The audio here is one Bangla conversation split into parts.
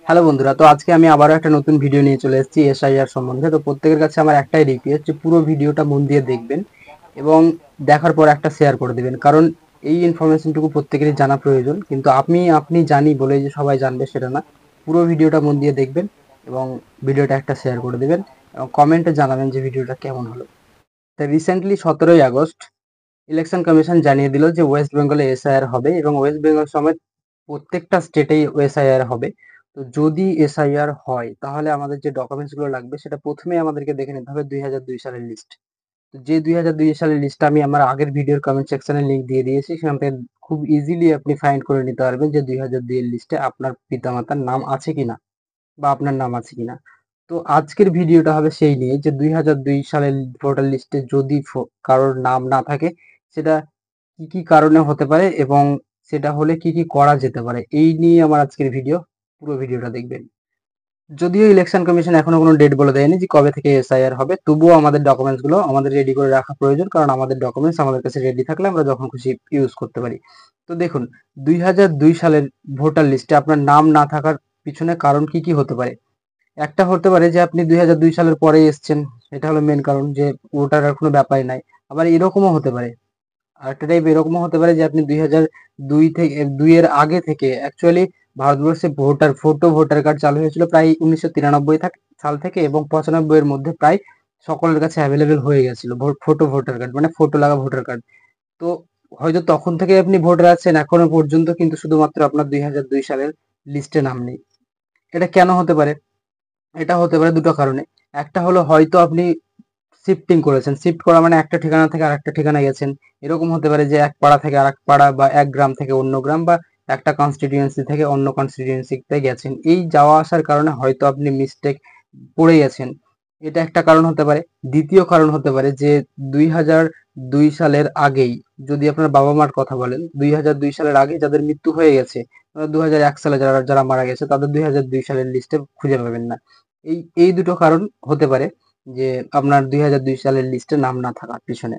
হ্যালো বন্ধুরা, তো আজকে আমি আবারও একটা নতুন ভিডিও নিয়ে চলে এসেছি এসআইআর সম্বন্ধে। তো প্রত্যেকের কাছে আমার একটাই রিকোয়েস্ট যে পুরো ভিডিওটা মন দিয়ে দেখবেন এবং দেখার পর একটা শেয়ার করে দিবেন, কারণ এই ইনফরমেশনটুকু প্রত্যেকেরই জানা প্রয়োজন। কিন্তু আপনি জানি বলে যে সবাই জানবে সেটা না। পুরো ভিডিওটা মন দিয়ে দেখবেন এবং ভিডিওটা একটা শেয়ার করে দিবেন এবং কমেন্টে জানাবেন যে ভিডিওটা কেমন হলো। তো রিসেন্টলি 17ই আগস্ট ইলেকশন কমিশন জানিয়ে দিল যে ওয়েস্ট বেঙ্গলে এসআইআর হবে এবং ওয়েস্ট বেঙ্গল সমেত প্রত্যেকটা স্টেটেই এসআইআর হবে। তো যদি এসআইআর হয় তাহলে আমাদের যে ডকুমেন্টস গুলো লাগবে সেটা প্রথমে আমাদেরকে দেখে নিতে হবে 2002 সালের লিস্ট। তো যে 2002 সালের লিস্টটা আমি আমার আগের ভিডিওর কমেন্ট সেকশনে লিংক দিয়ে দিয়েছি, সেখান থেকে খুব ইজিলি আপনি ফাইন্ড করে নিতে পারবেন যে 2002 এর লিস্টে আপনার পিতামাতার নাম আছে কিনা বা আপনার নাম আছে কিনা। তো আজকের ভিডিওটা হবে সেই নিয়ে যে 2002 সালের ভোটার লিস্টে যদি কারোর নাম না থাকে সেটা কি কি কারণে হতে পারে এবং সেটা হলে কি কি করা যেতে পারে, এই নিয়ে আমার আজকের ভিডিও। পুরো ভিডিওটা দেখবেন। যদিও ইলেকশন কমিশন এখনো কোনো ডেট বলে দেয়নি যে কবে থেকে এসআইআর হবে, তবুও আমাদের ডকুমেন্টস গুলো আমাদের রেডি করে রাখা প্রয়োজন, কারণ আমাদের ডকুমেন্টস আমাদের কাছে রেডি থাকলে আমরা যখন খুশি ইউজ করতে পারি। তো দেখুন, 2002 সালের ভোটার লিস্টে আপনার নাম না থাকার পিছনে কারণ কি কি হতে পারে। একটা হতে পারে যে আপনি 2002 সালের পরে এসছেন, এটা হলো মেন কারণ, যে ওটার আর কোনো ব্যাপারই নাই। আবার এরকমও হতে পারে, আরেকটা টাইপ এরকমও হতে পারে যে আপনি 2002 এর আগে থেকে অ্যাকচুয়ালি ভারতবর্ষে ভোটার কার্ড চালু হয়েছিল প্রায় 1993 সাল থেকে, এবং 95 এর মধ্যে প্রায় সকলের কাছে অ্যাভেলেবেল হয়ে গেছিল ভোটার কার্ড, মানে ফটো লাগা ভোটার কার্ড। তো হয়তো তখন থেকে আপনি ভোটার আছেন এখনো পর্যন্ত, কিন্তু শুধুমাত্র আপনার 2002 সালের লিস্টে নাম নেই। এটা কেন হতে পারে? এটা হতে পারে দুটো কারণে। একটা হলো হয়তো আপনি শিফটিং করেছেন, শিফট করা মানে একটা ঠিকানা থেকে আরেকটা ঠিকানায় গেছেন। এরকম হতে পারে যে এক পাড়া থেকে আরেক পাড়া, বা এক গ্রাম থেকে অন্য গ্রাম, বা একটা কনস্টিটিউয়েন্সি থেকে অন্য কনস্টিটিউয়েন্সিতে গেছেন। এই যাওয়া আসার কারণে হয়তো আপনি মিস্টেক পড়ে গেছেন, এটা একটা কারণ হতে পারে। দ্বিতীয় কারণ হতে পারে যে 2002 সালের আগেই, যদি আপনার বাবা মার কথা বলেন, 2002 সালের আগে যাদের মৃত্যু হয়ে গেছে, 2001 সালে যারা যারা মারা গেছে, তাদের 2002 সালের লিস্টে খুঁজে পাবেন না। এই দুটো কারণ হতে পারে যে আপনার 2002 সালের লিস্টে নাম না থাকার পিছনে।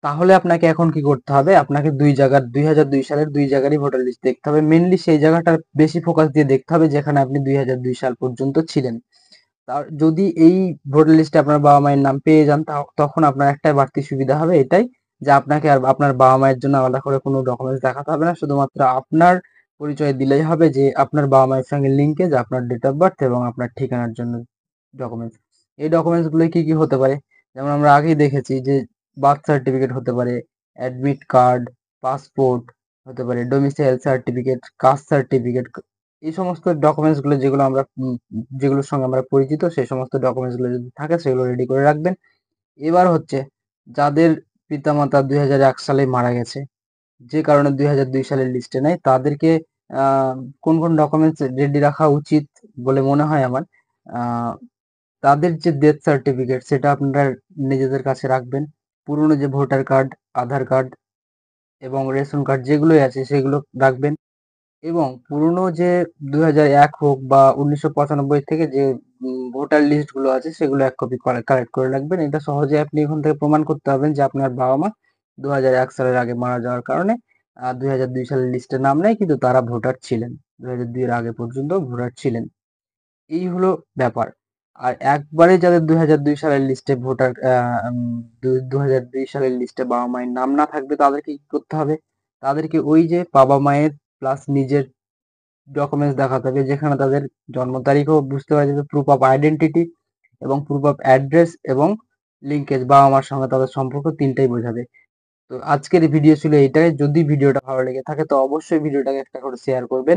তাহলে আপনাকে এখন কি করতে হবে? আপনাকে 2002 সালের 2 জায়গারই ভোটার লিস্ট দেখতে হবে। মেইনলি সেই জায়গাটার বেশি ফোকাস দিয়ে দেখতে হবে যেখানে আপনি 2002 সাল পর্যন্ত ছিলেন। যদি এই ভোটার লিস্টে আপনার বাবা মায়ের নাম পেয়ে যান, তখন আপনার একটাই বাড়তি সুবিধা হবে, এটাই যে আপনাকে আর আপনার বাবা মায়ের জন্য আলাদা করে কোনো ডকুমেন্টস দেখাতে হবে না। শুধুমাত্র আপনার পরিচয় দিলেই হবে যে আপনার বাবা মায়ের সঙ্গে লিঙ্কেজ, আপনার ডেট অফ বার্থ এবং আপনার ঠিকানার জন্য ডকুমেন্টস। এই ডকুমেন্টস গুলো কি কি হতে পারে? যেমন আমরা আগেই দেখেছি যে বার্থ সার্টিফিকেট হতে পারে, অ্যাডমিট কার্ড, পাসপোর্ট হতে পারে, ডোমিসাইল সার্টিফিকেট, কাস্ট সার্টিফিকেট। এই সমস্ত ডকুমেন্টস গুলো যেগুলো আমরা যেগুলোর সঙ্গে আমরা পরিচিত, সেই সমস্ত ডকুমেন্টস গুলো যদি থাকে সেগুলো রেডি করে রাখবেন। এবার হচ্ছে, যাদের পিতামাতা 2001 সালে মারা গেছে, যে কারণে 2002 সালের লিস্টে নেই, তাদেরকে কোন কোন ডকুমেন্টস রেডি রাখা উচিত বলে মনে হয় আমার। আহ, তাদের যে ডেথ সার্টিফিকেট সেটা আপনারা নিজেদের কাছে রাখবেন। পুরনো যে ভোটার কার্ড, আধার কার্ড এবং রেশন কার্ড যেগুলোই আছে সেগুলো রাখবেন। এবং পুরনো যে 2001 হোক বা 1995 থেকে যে ভোটার লিস্ট গুলো আছে সেগুলো এক কপি কালেক্ট করে রাখবেন। এটা সহজে আপনি এখান থেকে প্রমাণ করতে পারবেন যে আপনার বাবা মা 2001 সালের আগে মারা যাওয়ার কারণে 2002 সালের লিস্টে নাম নেই, কিন্তু তারা ভোটার ছিলেন, 2002 এর আগে পর্যন্ত ভোটার ছিলেন। এই হলো ব্যাপার। আর একবারে যাদের 2002 সালের লিস্টে ভোটার 2002 সালের লিস্টে বাবা মায়ের নাম না থাকবে, তাদেরকে কি করতে হবে? তাদেরকে ওই যে বাবা মায়ের প্লাস নিজের ডকুমেন্টস দেখাতে হবে, যেখানে তাদের জন্ম তারিখও বুঝতে পারা যাবে, প্রুফ অফ আইডেন্টিটি এবং প্রুফ অফ অ্যাড্রেস এবং লিঙ্কেজ, বাবা মার সঙ্গে তাদের সম্পর্ক তিনটাই বোঝাবে। তো আজকের ভিডিও ছিল এটাই। যদি ভিডিওটা ভালো লেগে থাকে তো অবশ্যই ভিডিওটাকে একটা করে শেয়ার করবেন।